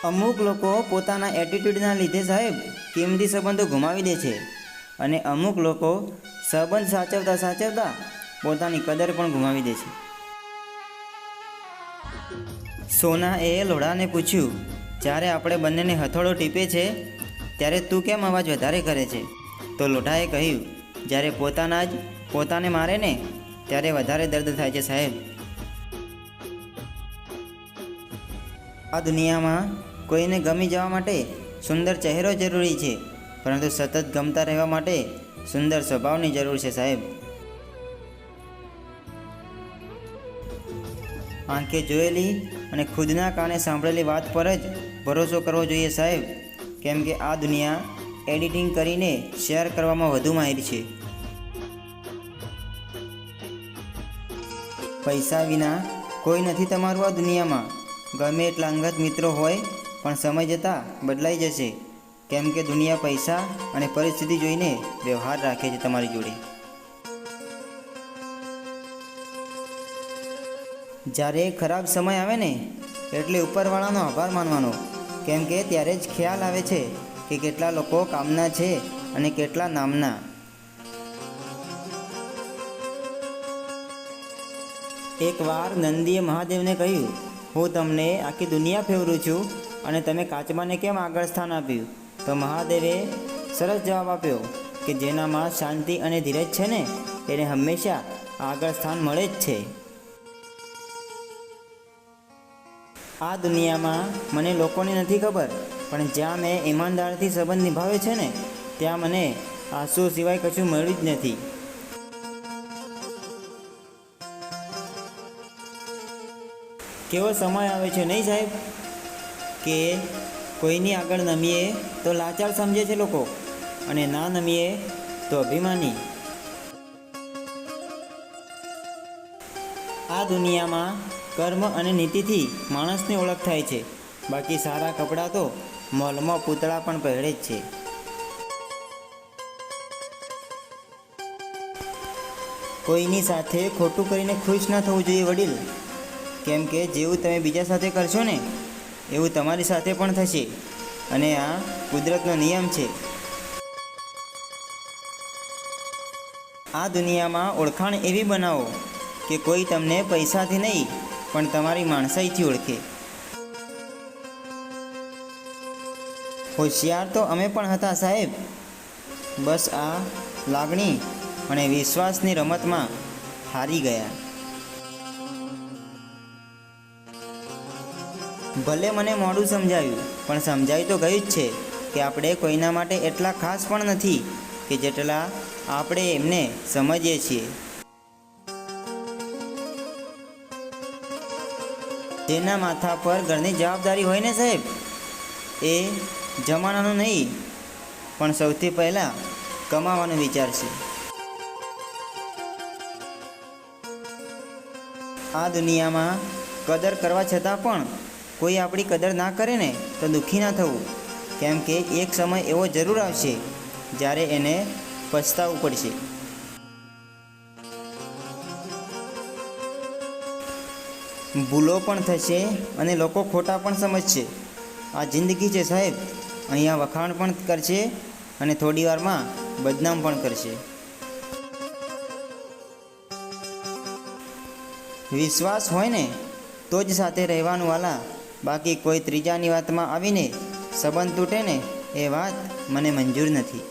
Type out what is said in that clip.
અમુક લોકો પોતાના એટીટ્યૂડના લીધે સાહેબ કિંમતી સંબંધો ગુમાવી દે છે અને અમુક લોકો સંબંધ સાચવતા સાચવતા પોતાની કદર પણ ગુમાવી દે છે. સોનાએ લોઢાને પૂછ્યું, જ્યારે આપણે બંનેને હથોડો ટીપે છે ત્યારે તું કેમ અવાજ વધારે કરે છે? તો લોઢાએ કહ્યું, જ્યારે પોતાના જ પોતાને મારે ને ત્યારે વધારે દર્દ થાય છે સાહેબ. આ દુનિયામાં કોઈને ગમી જવા માટે સુંદર ચહેરો જરૂરી છે, પરંતુ સતત ગમતા રહેવા માટે સુંદર સ્વભાવની જરૂર છે સાહેબ. આંખે જોયેલી અને ખુદના કાને સાંભળેલી વાત પર જ ભરોસો કરવો જોઈએ સાહેબ, કેમ કે આ દુનિયા એડિટિંગ કરીને શેર કરવામાં વધુ માહિર છે. પૈસા વિના કોઈ નથી તમારું આ દુનિયામાં. ગમે એટલા અંગત મિત્રો હોય પણ સમય જતાં બદલાઈ જશે, કેમ કે દુનિયા પૈસા અને પરિસ્થિતિ જોઈને વ્યવહાર રાખે છે તમારી જોડે. જ્યારે ખરાબ સમય આવે ને એટલે ઉપરવાળાનો આભાર માનવાનો, કેમ કે ત્યારે જ ખ્યાલ આવે છે કે કેટલા લોકો કામના છે અને કેટલા નામના. એકવાર નંદીએ મહાદેવને કહ્યું, હું તમને આખી દુનિયા ફેરવું છું અને તમે કાચબાને કેમ આગળ સ્થાન આપ્યું? તો મહાદેવે સરસ જવાબ આપ્યો કે જેનામાં શાંતિ અને ધીરજ છે ને એને હંમેશા આગળ સ્થાન મળે જ છે. આ દુનિયામાં મને લોકોની નથી ખબર, પણ જ્યાં મેં ઈમાનદારીથી સંબંધ નિભાવ્યો છે ને ત્યાં મને આંસુ સિવાય કશું મળ્યું જ નથી. કેવો સમય આવે છે નહીં સાહેબ, કે કોઈની આગળ નમીએ તો લાચાર સમજે છે લોકો અને ના નમીએ તો અભિમાની. આ દુનિયામાં કર્મ અને નીતિથી માણસની ઓળખ થાય છે, બાકી સારા કપડાં તો મોલમાં પૂતળા પણ પહેરે જ છે. કોઈની સાથે ખોટું કરીને ખુશ ન થવું જોઈએ વડીલ, કેમ કે જેવું તમે બીજા સાથે કરશો ને એવું તમારી સાથે પણ થશે અને આ કુદરતનો નિયમ છે. આ દુનિયામાં ઓળખાણ એવી બનાવો કે કોઈ તમને પૈસાથી નહીં પણ તમારી માણસાઈથી ઓળખે. હોશિયાર તો અમે પણ હતા સાહેબ, બસ આ લાગણી અને વિશ્વાસની રમતમાં હારી ગયા. ભલે મને મોડું સમજાવ્યું, પણ સમજાઈ તો ગયું જ છે કે આપણે કોઈના માટે એટલા ખાસ પણ નથી કે જેટલા આપણે એમને સમજીએ છીએ. જેના માથા પર ઘરની જવાબદારી હોય ને સાહેબ, એ જમાનાનું નહીં પણ સૌથી પહેલાં કમાવાનું વિચારશે. આ દુનિયામાં કદર કરવા છતાં પણ કોઈ આપણી કદર ના કરે ને તો દુઃખી ના થવું, કેમ કે એક સમય એવો જરૂર આવશે જ્યારે એને પછતાવવું પડશે. ભૂલો પણ થશે અને લોકો ખોટા પણ સમજશે. આ જિંદગી છે સાહેબ, અહીંયા વખાણ પણ કરશે અને થોડી વારમાં બદનામ પણ કરશે. વિશ્વાસ હોય ને તો જ સાથે રહેવાનું વાલા, બાકી કોઈ ત્રીજાની વાતમાં આવીને સંબંધ તૂટે ને એ વાત મને મંજૂર નથી.